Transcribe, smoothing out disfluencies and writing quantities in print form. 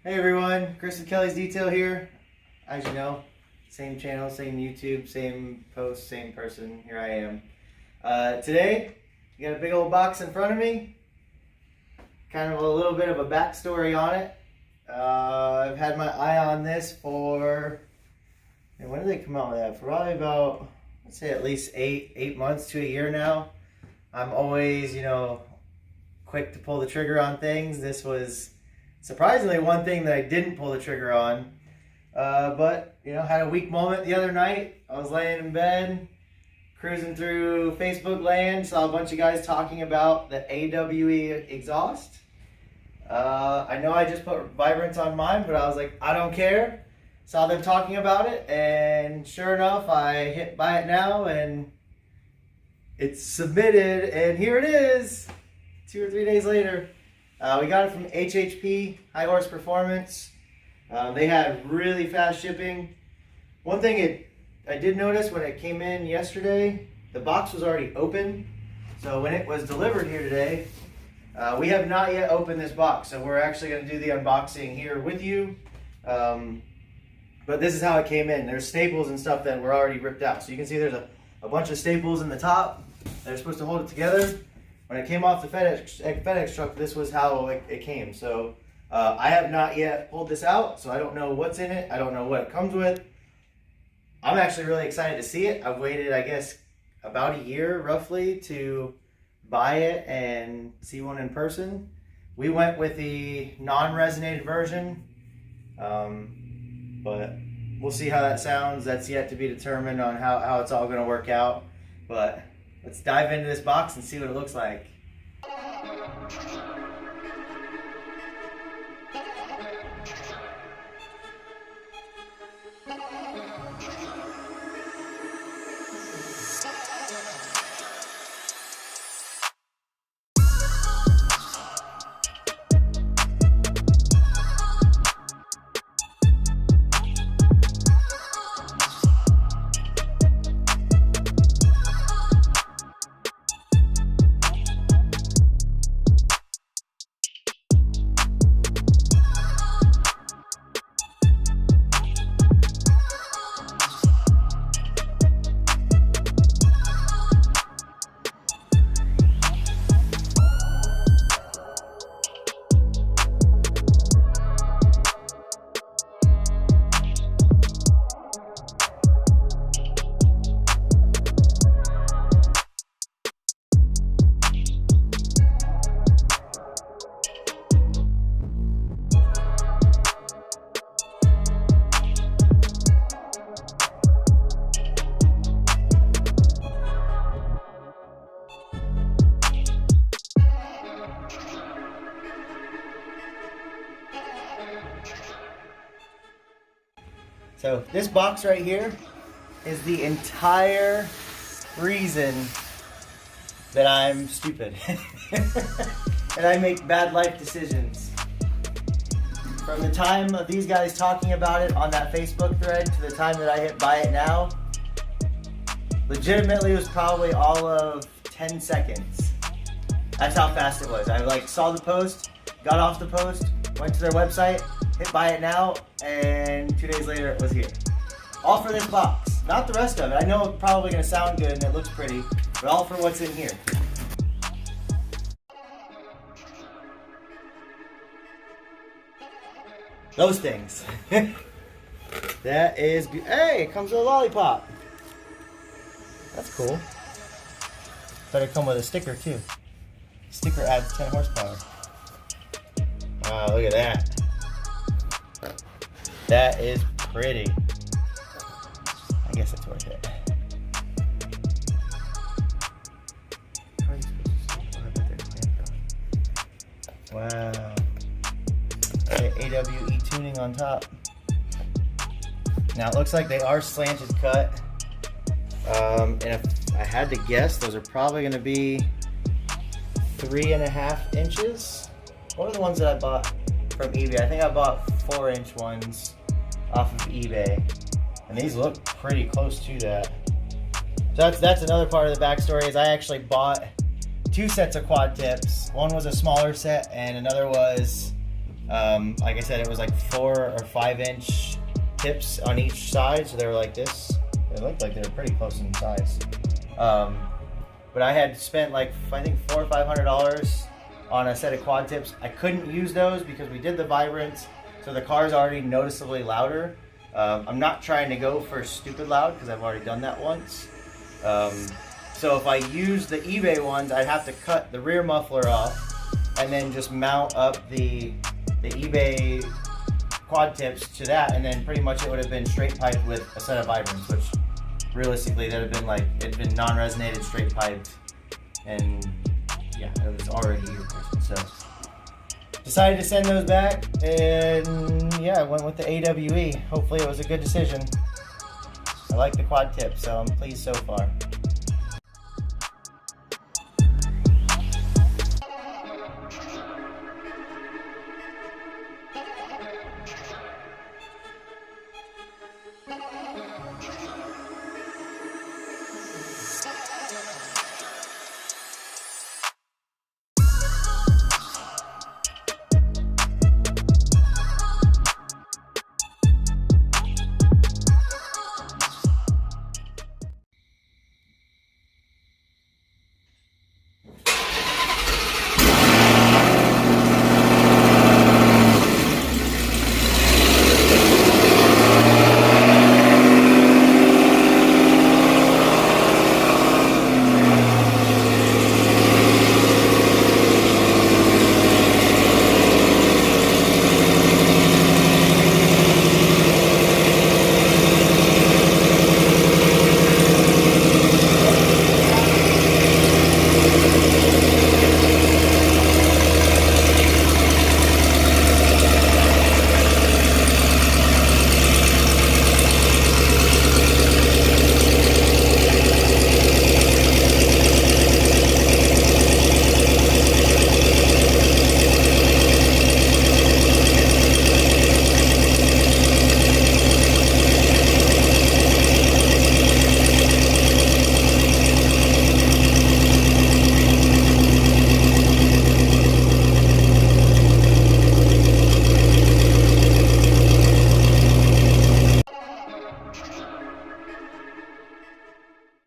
Hey everyone, Chris with Kelley's Detail here. As you know, same channel, same YouTube, same post, same person. Here I am. Today, you got a big old box in front of me. Kind of a little bit of a backstory on it. I've had my eye on this for, when did they come out with that? For probably about, let's say at least eight months to a year now. I'm always, quick to pull the trigger on things. This was surprisingly one thing that I didn't pull the trigger on. But, had a weak moment the other night. I was laying in bed, cruising through Facebook land, saw a bunch of guys talking about the AWE exhaust. I know I just put vibrance on mine, but I was like, I don't care. Saw them talking about it, and sure enough, I hit buy it now, and it's submitted, and here it is, 2 or 3 days later. We got it from HHP, High Horse Performance. They had really fast shipping. One thing I did notice when it came in yesterday, the box was already open. So when it was delivered here today, we have not yet opened this box. So we're actually going to do the unboxing here with you. But this is how it came in. There's staples and stuff that were already ripped out. So you can see there's a bunch of staples in the top that are supposed to hold it together. When it came off the FedEx truck, this was how it came. So I have not yet pulled this out, so I don't know what's in it. I don't know what it comes with. I'm actually really excited to see it. I've waited, I guess, about a year roughly to buy it and see one in person. We went with the non-resonated version, but we'll see how that sounds. That's yet to be determined on how it's all going to work out. But let's dive into this box and see what it looks like. So this box right here is the entire reason that I'm stupid and I make bad life decisions. From the time of these guys talking about it on that Facebook thread to the time that I hit buy it now, legitimately was probably all of 10 seconds. That's how fast it was. I saw the post, got off the post, went to their website, hit buy it now, and 2 days later it was here. All for this box, not the rest of it. I know it's probably gonna sound good and it looks pretty, but all for what's in here. Those things. That is, hey, it comes with a lollipop. That's cool. Better come with a sticker too. Sticker adds 10 horsepower. Wow, look at that. That is pretty. I guess it's worth it. Wow. AWE tuning on top. Now it looks like they are slanted cut. And if I had to guess, those are probably going to be 3.5 inches. What are the ones that I bought from eBay? I think I bought 4-inch ones off of eBay, and these look pretty close to that. So that's another part of the backstory, is I actually bought 2 sets of quad tips. One was a smaller set and another was Like I said, it was like 4 or 5 inch tips on each side, so they were like this. They looked like they were pretty close in size. But I had spent like, I think $400 or $500 on a set of quad tips. I couldn't use those because we did the vibrance, so the car's already noticeably louder. I'm not trying to go for stupid loud because I've already done that once. So if I use the eBay ones, I'd have to cut the rear muffler off and then just mount up the eBay quad tips to that, and then pretty much it would have been straight piped with a set of vibrants, which realistically that would have been like, it'd been non-resonated straight piped, and yeah, it was already irritating. So decided to send those back, and yeah, I went with the AWE. Hopefully it was a good decision. I like the quad tip, so I'm pleased so far.